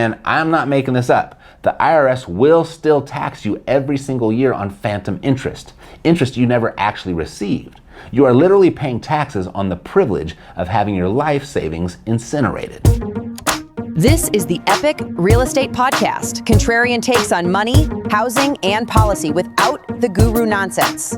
And I'm not making this up. The IRS will still tax you every single year on phantom interest you never actually received. You are literally paying taxes on the privilege of having your life savings incinerated. This is the Epic Real Estate Podcast. Contrarian takes on money, housing, and policy without the guru nonsense.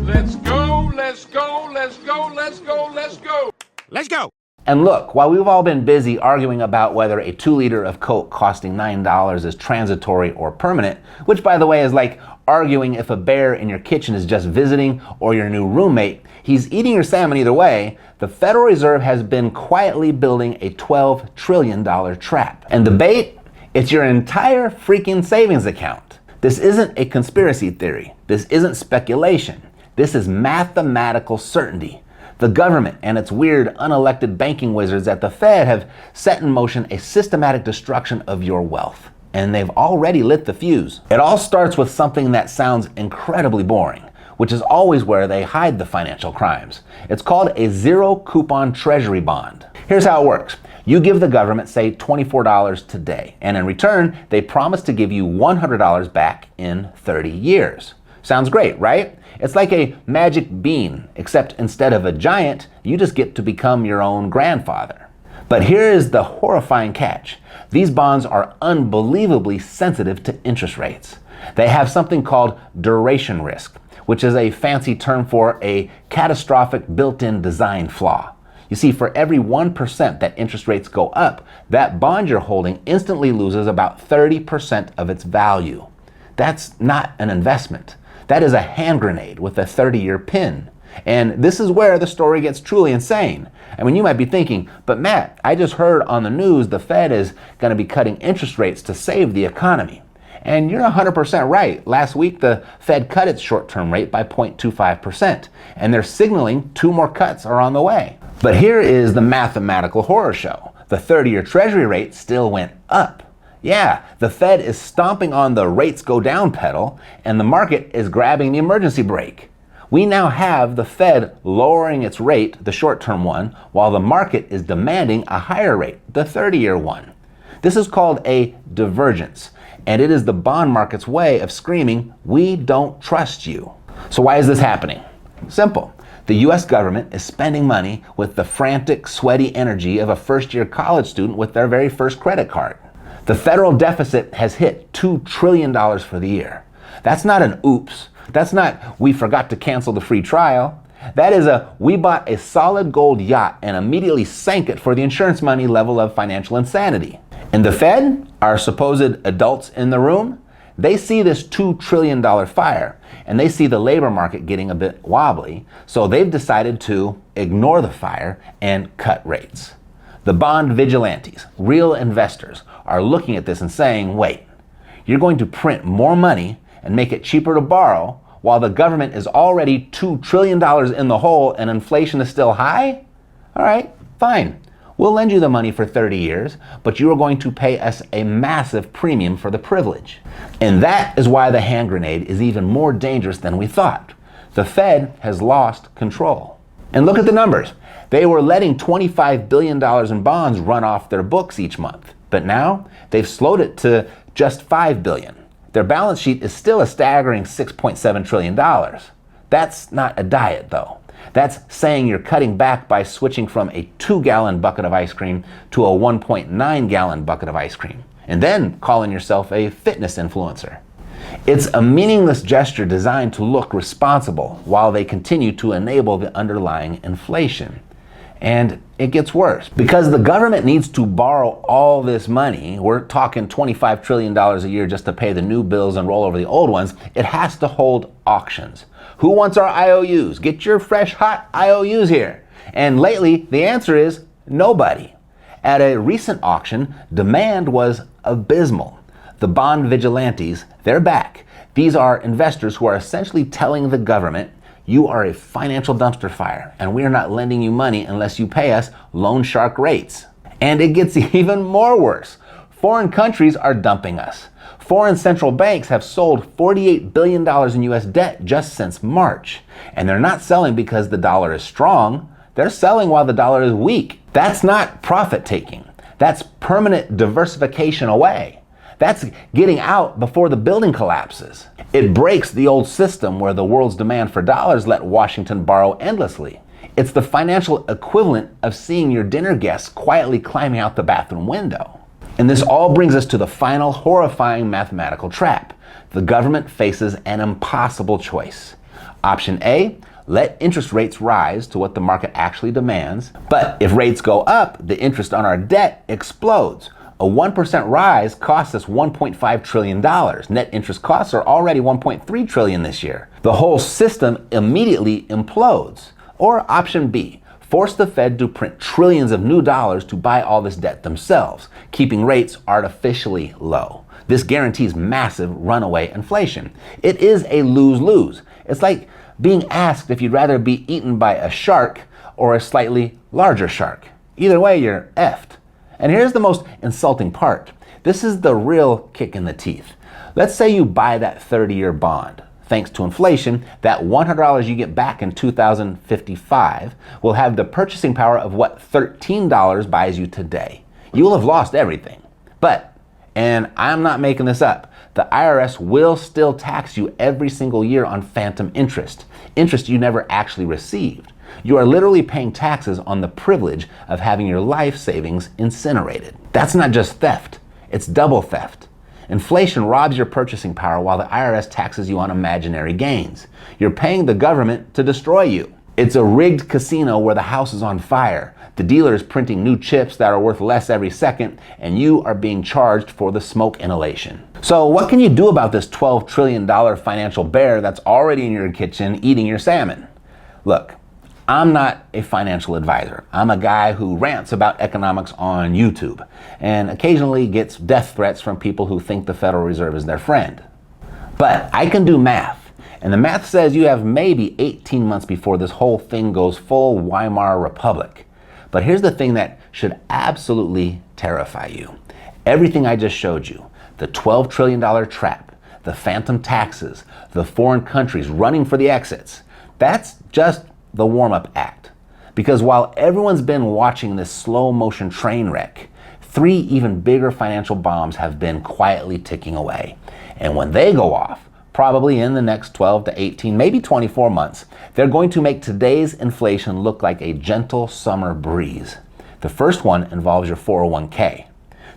Let's go, let's go, let's go, let's go, let's go. Let's go. And look, while we've all been busy arguing about whether a 2 liter of Coke costing $9 is transitory or permanent, which by the way is like arguing if a bear in your kitchen is just visiting or your new roommate, he's eating your salmon either way, the Federal Reserve has been quietly building a $12 trillion trap. And the bait? It's your entire freaking savings account. This isn't a conspiracy theory. This isn't speculation. This is mathematical certainty. The government and its weird unelected banking wizards at the Fed have set in motion a systematic destruction of your wealth. And they've already lit the fuse. It all starts with something that sounds incredibly boring, which is always where they hide the financial crimes. It's called a zero coupon treasury bond. Here's how it works. You give the government, say, $24 today, and in return, they promise to give you $100 back in 30 years. Sounds great, right? It's like a magic bean, except instead of a giant, you just get to become your own grandfather. But here is the horrifying catch. These bonds are unbelievably sensitive to interest rates. They have something called duration risk, which is a fancy term for a catastrophic built-in design flaw. You see, for every 1% that interest rates go up, that bond you're holding instantly loses about 30% of its value. That's not an investment. That is a hand grenade with a 30-year pin. And this is where the story gets truly insane. I mean, you might be thinking, but Matt, I just heard on the news the Fed is going to be cutting interest rates to save the economy. And you're 100% right. Last week, the Fed cut its short-term rate by 0.25%, and they're signaling 2 more cuts are on the way. But here is the mathematical horror show. The 30-year Treasury rate still went up. Yeah, the Fed is stomping on the rates go down pedal, and the market is grabbing the emergency brake. We now have the Fed lowering its rate, the short-term one, while the market is demanding a higher rate, the 30-year one. This is called a divergence, and it is the bond market's way of screaming, we don't trust you. So why is this happening? Simple. The US government is spending money with the frantic, sweaty energy of a first-year college student with their very first credit card. The federal deficit has hit $2 trillion for the year. That's not an oops. That's not we forgot to cancel the free trial. That is a we bought a solid gold yacht and immediately sank it for the insurance money level of financial insanity. And the Fed, our supposed adults in the room, they see this $2 trillion fire and they see the labor market getting a bit wobbly, so they've decided to ignore the fire and cut rates. The bond vigilantes, real investors, are looking at this and saying, wait, you're going to print more money and make it cheaper to borrow while the government is already $2 trillion in the hole and inflation is still high? All right, fine. We'll lend you the money for 30 years, but you are going to pay us a massive premium for the privilege. And that is why the hand grenade is even more dangerous than we thought. The Fed has lost control. And look at the numbers. They were letting $25 billion in bonds run off their books each month. But now they've slowed it to just $5 billion. Their balance sheet is still a staggering $6.7 trillion. That's not a diet, though. That's saying you're cutting back by switching from a 2-gallon bucket of ice cream to a 1.9-gallon bucket of ice cream, and then calling yourself a fitness influencer. It's a meaningless gesture designed to look responsible while they continue to enable the underlying inflation. And it gets worse. Because the government needs to borrow all this money, we're talking $25 trillion a year just to pay the new bills and roll over the old ones, it has to hold auctions. Who wants our IOUs? Get your fresh, hot IOUs here. And lately, the answer is nobody. At a recent auction, demand was abysmal. The bond vigilantes, they're back. These are investors who are essentially telling the government, you are a financial dumpster fire, and we are not lending you money unless you pay us loan shark rates. And it gets even more worse. Foreign countries are dumping us. Foreign central banks have sold $48 billion in US debt just since March. And they're not selling because the dollar is strong. They're selling while the dollar is weak. That's not profit taking. That's permanent diversification away. That's getting out before the building collapses. It breaks the old system where the world's demand for dollars let Washington borrow endlessly. It's the financial equivalent of seeing your dinner guests quietly climbing out the bathroom window. And this all brings us to the final horrifying mathematical trap. The government faces an impossible choice. Option A, let interest rates rise to what the market actually demands. But if rates go up, the interest on our debt explodes. A 1% rise costs us $1.5 trillion. Net interest costs are already $1.3 trillion this year. The whole system immediately implodes. Or option B, force the Fed to print trillions of new dollars to buy all this debt themselves, keeping rates artificially low. This guarantees massive runaway inflation. It is a lose-lose. It's like being asked if you'd rather be eaten by a shark or a slightly larger shark. Either way, you're effed. And here's the most insulting part. This is the real kick in the teeth. Let's say you buy that 30-year bond. Thanks to inflation, that $100 you get back in 2055 will have the purchasing power of what $13 buys you today. You will have lost everything. But, and I'm not making this up, the IRS will still tax you every single year on phantom interest you never actually received. You are literally paying taxes on the privilege of having your life savings incinerated. That's not just theft, it's double theft. Inflation robs your purchasing power while the IRS taxes you on imaginary gains. You're paying the government to destroy you. It's a rigged casino where the house is on fire. The dealer is printing new chips that are worth less every second, and you are being charged for the smoke inhalation. So what can you do about this $12 trillion financial bear that's already in your kitchen eating your salmon? Look, I'm not a financial advisor. I'm a guy who rants about economics on YouTube and occasionally gets death threats from people who think the Federal Reserve is their friend. But I can do math, and the math says you have maybe 18 months before this whole thing goes full Weimar Republic. But here's the thing that should absolutely terrify you. Everything I just showed you, the $12 trillion trap, the phantom taxes, the foreign countries running for the exits, that's just the warm-up act. Because while everyone's been watching this slow motion train wreck, 3 even bigger financial bombs have been quietly ticking away. And when they go off, probably in the next 12 to 18, maybe 24 months, they're going to make today's inflation look like a gentle summer breeze. The first one involves your 401k.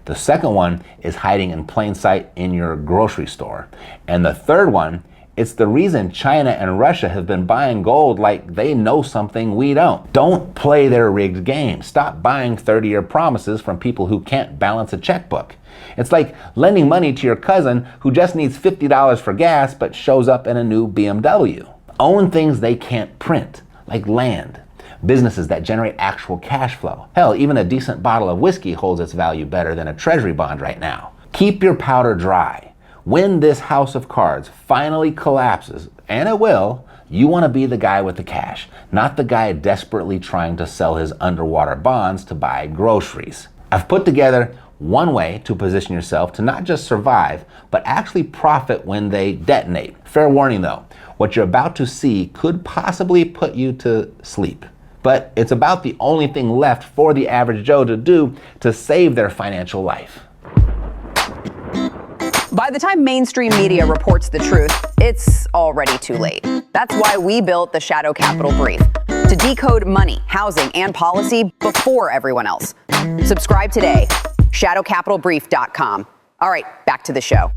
The second one is hiding in plain sight in your grocery store. And the third one, it's the reason China and Russia have been buying gold like they know something we don't. Don't play their rigged game. Stop buying 30-year promises from people who can't balance a checkbook. It's like lending money to your cousin who just needs $50 for gas but shows up in a new BMW. Own things they can't print, like land. Businesses that generate actual cash flow. Hell, even a decent bottle of whiskey holds its value better than a treasury bond right now. Keep your powder dry. When this house of cards finally collapses, and it will, you want to be the guy with the cash, not the guy desperately trying to sell his underwater bonds to buy groceries. I've put together one way to position yourself to not just survive, but actually profit when they detonate. Fair warning though, what you're about to see could possibly put you to sleep. But it's about the only thing left for the average Joe to do to save their financial life. By the time mainstream media reports the truth, it's already too late. That's why we built the Shadow Capital Brief, to decode money, housing, and policy before everyone else. Subscribe today, shadowcapitalbrief.com. All right, back to the show.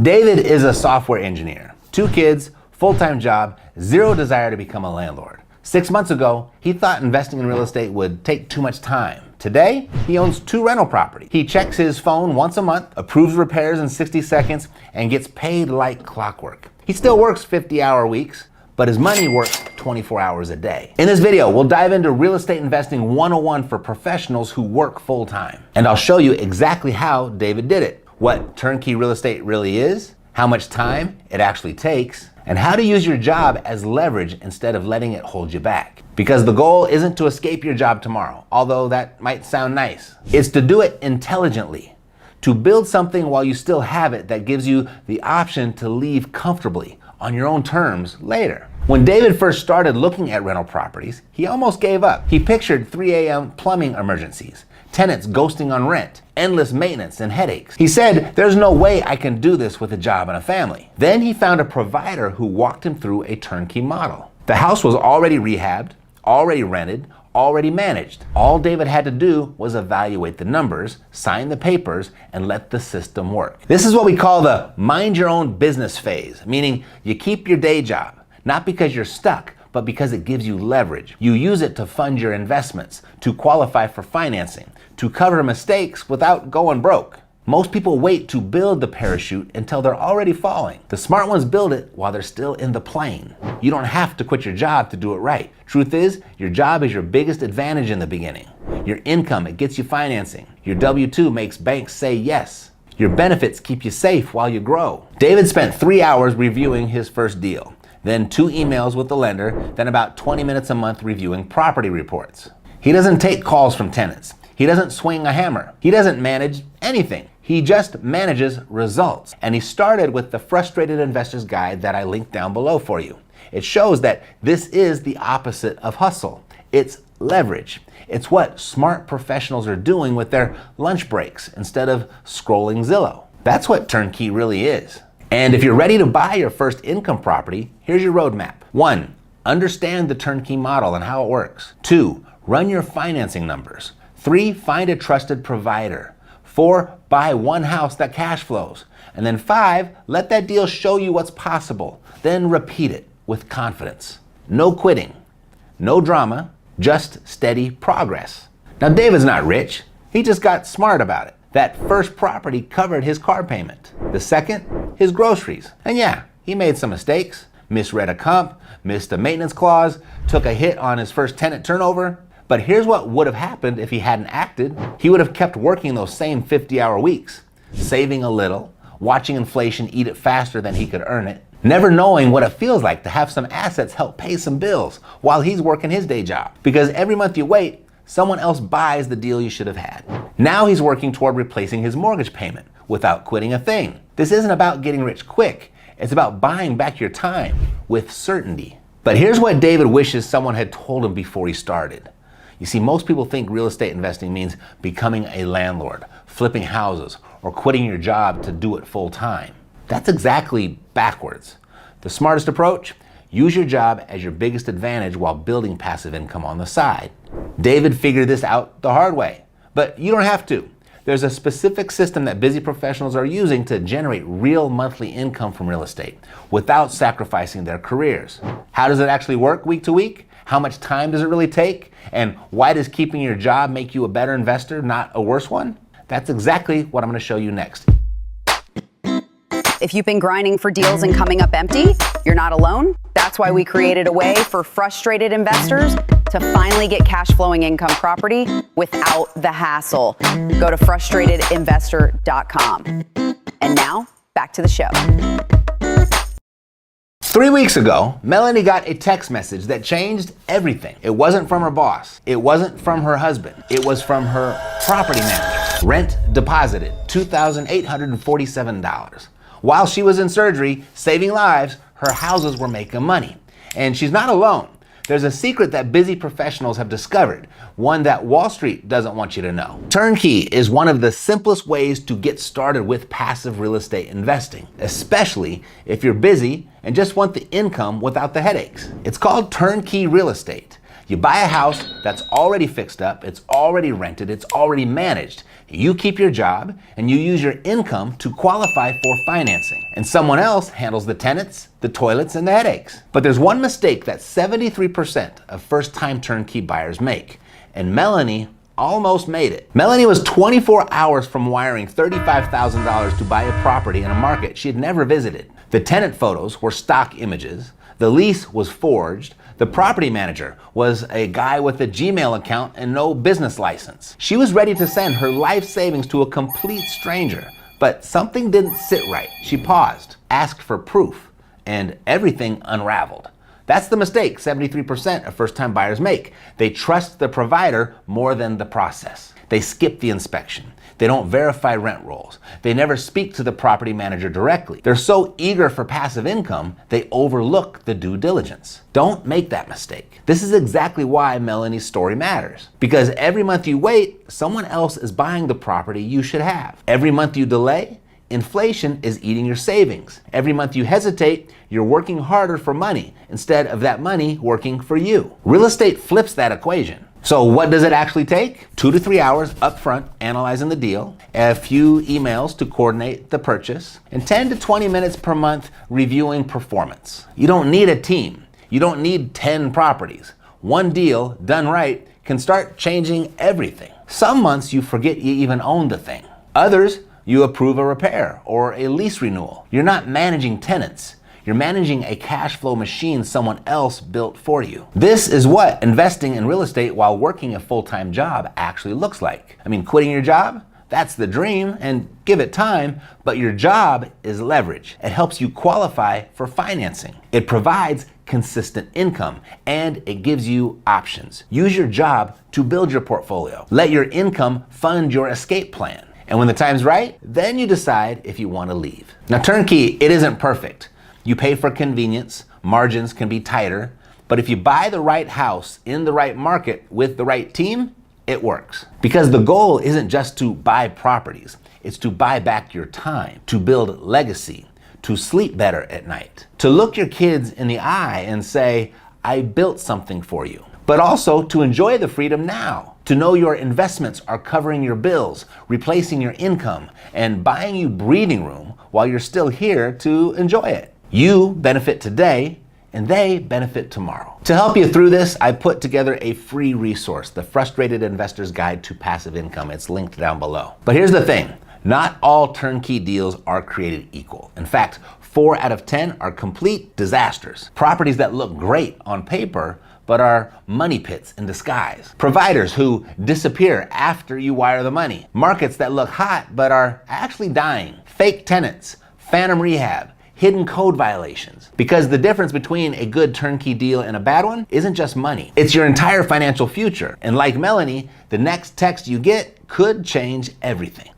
David is a software engineer, 2 kids, full-time job, 0 desire to become a landlord. 6 months ago, he thought investing in real estate would take too much time. Today, he owns 2 rental properties. He checks his phone once a month, approves repairs in 60 seconds, and gets paid like clockwork. He still works 50-hour weeks, but his money works 24 hours a day. In this video, we'll dive into real estate investing 101 for professionals who work full-time. And I'll show you exactly how David did it, what turnkey real estate really is, how much time it actually takes, and how to use your job as leverage instead of letting it hold you back. Because the goal isn't to escape your job tomorrow, although that might sound nice. It's to do it intelligently, to build something while you still have it that gives you the option to leave comfortably on your own terms later. When David first started looking at rental properties, he almost gave up. He pictured 3 a.m. plumbing emergencies, tenants ghosting on rent, endless maintenance and headaches. He said, there's no way I can do this with a job and a family. Then he found a provider who walked him through a turnkey model. The house was already rehabbed, already rented, already managed. All David had to do was evaluate the numbers, sign the papers, and let the system work. This is what we call the mind your own business phase, meaning you keep your day job, not because you're stuck, but because it gives you leverage. You use it to fund your investments, to qualify for financing, to cover mistakes without going broke. Most people wait to build the parachute until they're already falling. The smart ones build it while they're still in the plane. You don't have to quit your job to do it right. Truth is, your job is your biggest advantage in the beginning. Your income, it gets you financing. Your W-2 makes banks say yes. Your benefits keep you safe while you grow. David spent 3 hours reviewing his first deal, then 2 emails with the lender, then about 20 minutes a month reviewing property reports. He doesn't take calls from tenants. He doesn't swing a hammer. He doesn't manage anything. He just manages results. And he started with the Frustrated Investor's Guide that I linked down below for you. It shows that this is the opposite of hustle. It's leverage. It's what smart professionals are doing with their lunch breaks instead of scrolling Zillow. That's what turnkey really is. And if you're ready to buy your first income property, here's your roadmap. 1, understand the turnkey model and how it works. 2, run your financing numbers. 3, find a trusted provider. 4, buy one house that cash flows. And then 5, let that deal show you what's possible. Then repeat it with confidence. No quitting, no drama, just steady progress. Now David's not rich. He just got smart about it. That first property covered his car payment. The second, his groceries. And yeah, he made some mistakes, misread a comp, missed a maintenance clause, took a hit on his first tenant turnover. But here's what would have happened if he hadn't acted. He would have kept working those same 50-hour weeks, saving a little, watching inflation eat it faster than he could earn it, never knowing what it feels like to have some assets help pay some bills while he's working his day job. Because every month you wait, someone else buys the deal you should have had. Now he's working toward replacing his mortgage payment without quitting a thing. This isn't about getting rich quick. It's about buying back your time with certainty. But here's what David wishes someone had told him before he started. You see, most people think real estate investing means becoming a landlord, flipping houses, or quitting your job to do it full time. That's exactly backwards. The smartest approach? Use your job as your biggest advantage while building passive income on the side. David figured this out the hard way, but you don't have to. There's a specific system that busy professionals are using to generate real monthly income from real estate without sacrificing their careers. How does it actually work week to week? How much time does it really take? And why does keeping your job make you a better investor, not a worse one? That's exactly what I'm going to show you next. If you've been grinding for deals and coming up empty, you're not alone. That's why we created a way for frustrated investors to finally get cash flowing income property without the hassle. Go to frustratedinvestor.com. And now, back to the show. 3 weeks ago, Melanie got a text message that changed everything. It wasn't from her boss. It wasn't from her husband. It was from her property manager. Rent deposited, $2,847. While she was in surgery, saving lives, her houses were making money. And she's not alone. There's a secret that busy professionals have discovered, one that Wall Street doesn't want you to know. Turnkey is one of the simplest ways to get started with passive real estate investing, especially if you're busy and just want the income without the headaches. It's called turnkey real estate. You buy a house that's already fixed up, it's already rented, it's already managed. You keep your job and you use your income to qualify for financing. And someone else handles the tenants, the toilets, and the headaches. But there's one mistake that 73% of first-time turnkey buyers make. And Melanie almost made it. Melanie was 24 hours from wiring $35,000 to buy a property in a market she had never visited. The tenant photos were stock images. The lease was forged. The property manager was a guy with a Gmail account and no business license. She was ready to send her life savings to a complete stranger, but something didn't sit right. She paused, asked for proof, and everything unraveled. That's the mistake 73% of first-time buyers make. They trust the provider more than the process. They skip the inspection. They don't verify rent rolls. They never speak to the property manager directly. They're so eager for passive income, they overlook the due diligence. Don't make that mistake. This is exactly why Melanie's story matters. Because every month you wait, someone else is buying the property you should have. Every month you delay, inflation is eating your savings. Every month you hesitate, you're working harder for money instead of that money working for you. Real estate flips that equation. So what does it actually take? 2 to 3 hours upfront analyzing the deal, a few emails to coordinate the purchase, and 10 to 20 minutes per month reviewing performance. You don't need a team. You don't need 10 properties. One deal done right can start changing everything. Some months you forget you even own the thing. Others, you approve a repair or a lease renewal. You're not managing tenants. You're managing a cash flow machine someone else built for you. This is what investing in real estate while working a full-time job actually looks like. I mean, quitting your job? That's the dream, and give it time, but your job is leverage. It helps you qualify for financing. It provides consistent income, and it gives you options. Use your job to build your portfolio. Let your income fund your escape plan. And when the time's right, then you decide if you want to leave. Now, turnkey, it isn't perfect. You pay for convenience, margins can be tighter, but if you buy the right house in the right market with the right team, it works. Because the goal isn't just to buy properties, it's to buy back your time, to build legacy, to sleep better at night, to look your kids in the eye and say, I built something for you, but also to enjoy the freedom now, to know your investments are covering your bills, replacing your income, and buying you breathing room while you're still here to enjoy it. You benefit today, and they benefit tomorrow. To help you through this, I put together a free resource, The Frustrated Investor's Guide to Passive Income. It's linked down below. But here's the thing, not all turnkey deals are created equal. In fact, 4 out of 10 are complete disasters. Properties that look great on paper, but are money pits in disguise. Providers who disappear after you wire the money. Markets that look hot, but are actually dying. Fake tenants, phantom rehab, hidden code violations. Because the difference between a good turnkey deal and a bad one isn't just money. It's your entire financial future. And like Melanie, the next text you get could change everything.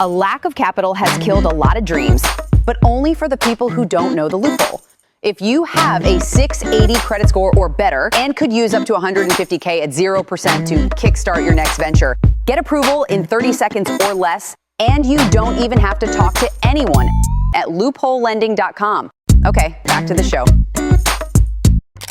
A lack of capital has killed a lot of dreams, but only for the people who don't know the loophole. If you have a 680 credit score or better and could use up to $150K at 0% to kickstart your next venture, get approval in 30 seconds or less, and you don't even have to talk to anyone at loopholelending.com. Okay, back to the show.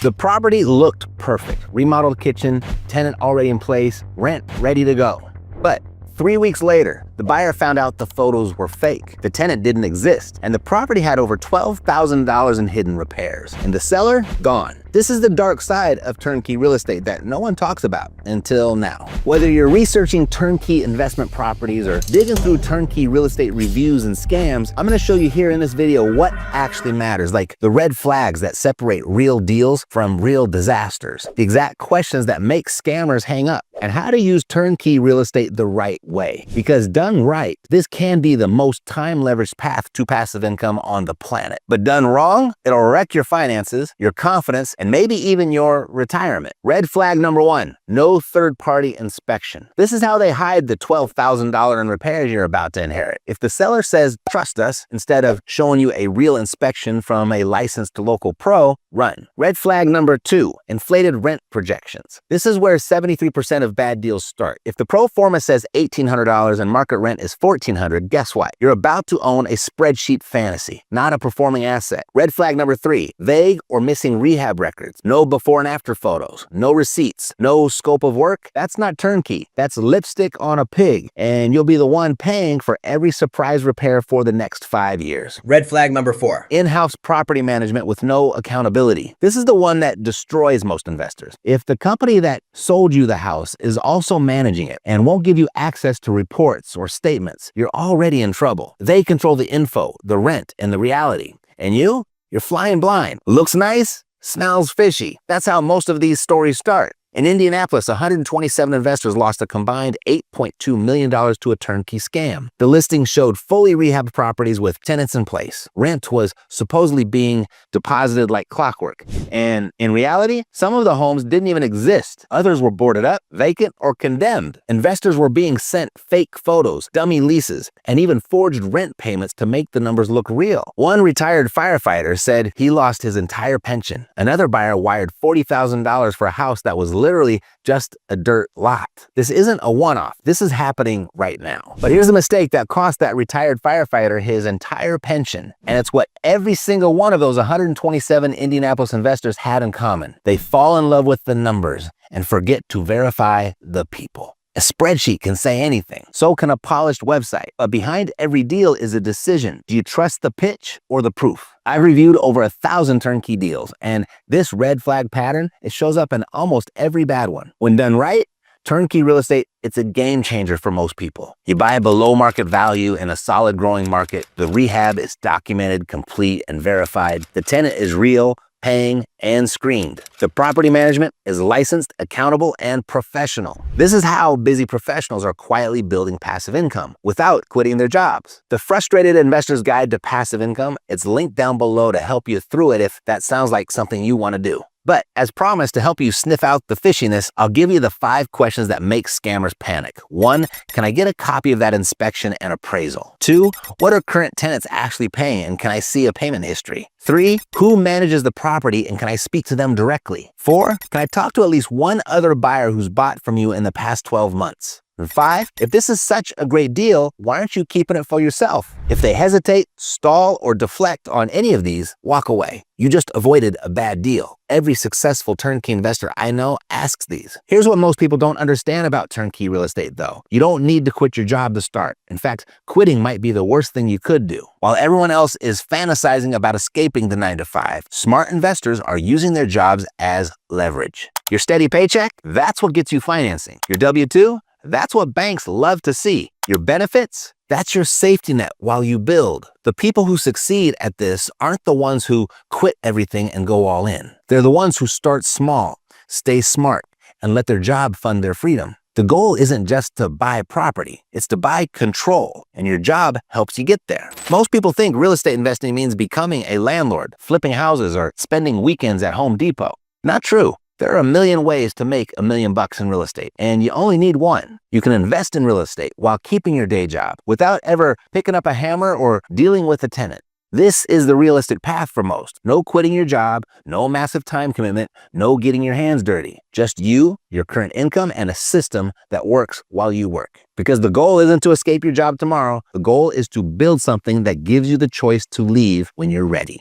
The property looked perfect. Remodeled kitchen, tenant already in place, rent ready to go. But 3 weeks later, the buyer found out the photos were fake. The tenant didn't exist, and the property had over $12,000 in hidden repairs. And the seller, gone. This is the dark side of turnkey real estate that no one talks about until now. Whether you're researching turnkey investment properties or digging through turnkey real estate reviews and scams, I'm gonna show you here in this video what actually matters, like the red flags that separate real deals from real disasters, the exact questions that make scammers hang up, and how to use turnkey real estate the right way. Because done right, this can be the most time-leveraged path to passive income on the planet. But done wrong, it'll wreck your finances, your confidence, and maybe even your retirement. Red flag number 1, no third-party inspection. This is how they hide the $12,000 in repairs you're about to inherit. If the seller says, trust us, instead of showing you a real inspection from a licensed local pro, run. Red flag number 2, inflated rent projections. This is where 73% of bad deals start. If the pro forma says $1,800 and market rent is $1,400, guess what? You're about to own a spreadsheet fantasy, not a performing asset. Red flag number 3, vague or missing rehab records. No before and after photos, no receipts, no scope of work. That's not turnkey. That's lipstick on a pig, and you'll be the one paying for every surprise repair for the next 5 years. Red flag number 4. In-house property management with no accountability. This is the one that destroys most investors. If the company that sold you the house is also managing it and won't give you access to reports or statements, you're already in trouble. They control the info, the rent, and the reality. And you're flying blind. Looks nice, smells fishy. That's how most of these stories start. In Indianapolis, 127 investors lost a combined $8.2 million to a turnkey scam. The listing showed fully rehabbed properties with tenants in place. Rent was supposedly being deposited like clockwork. And in reality, some of the homes didn't even exist. Others were boarded up, vacant, or condemned. Investors were being sent fake photos, dummy leases, and even forged rent payments to make the numbers look real. One retired firefighter said he lost his entire pension. Another buyer wired $40,000 for a house that was literally just a dirt lot. This isn't a one-off. This is happening right now. But here's a mistake that cost that retired firefighter his entire pension. And it's what every single one of those 127 Indianapolis investors had in common. They fall in love with the numbers and forget to verify the people. A spreadsheet can say anything. So can a polished website. But behind every deal is a decision. Do you trust the pitch or the proof? I've reviewed over 1,000 turnkey deals, and this red flag pattern, it shows up in almost every bad one. When done right, turnkey real estate, it's a game changer for most people. You buy below market value in a solid growing market. The rehab is documented, complete, and verified. The tenant is real, paying, and screened. The property management is licensed, accountable, and professional. This is how busy professionals are quietly building passive income without quitting their jobs. The Frustrated Investor's Guide to Passive Income, it's linked down below to help you through it if that sounds like something you want to do. But as promised, to help you sniff out the fishiness, I'll give you the 5 questions that make scammers panic. 1, can I get a copy of that inspection and appraisal? 2, what are current tenants actually paying and can I see a payment history? 3, who manages the property and can I speak to them directly? 4, can I talk to at least one other buyer who's bought from you in the past 12 months? And 5, if this is such a great deal, why aren't you keeping it for yourself? If they hesitate, stall, or deflect on any of these, walk away. You just avoided a bad deal. Every successful turnkey investor I know asks these. Here's what most people don't understand about turnkey real estate though. You don't need to quit your job to start. In fact, quitting might be the worst thing you could do. While everyone else is fantasizing about escaping the 9-to-5, smart investors are using their jobs as leverage. Your steady paycheck, that's what gets you financing. Your W-2, that's what banks love to see. Your benefits, that's your safety net while you build. The people who succeed at this aren't the ones who quit everything and go all in. They're the ones who start small, stay smart, and let their job fund their freedom. The goal isn't just to buy property, it's to buy control, and your job helps you get there. Most people think real estate investing means becoming a landlord, flipping houses, or spending weekends at Home Depot. Not true. There are a million ways to make $1 million in real estate, and you only need one. You can invest in real estate while keeping your day job without ever picking up a hammer or dealing with a tenant. This is the realistic path for most. No quitting your job, no massive time commitment, no getting your hands dirty. Just you, your current income, and a system that works while you work. Because the goal isn't to escape your job tomorrow. The goal is to build something that gives you the choice to leave when you're ready.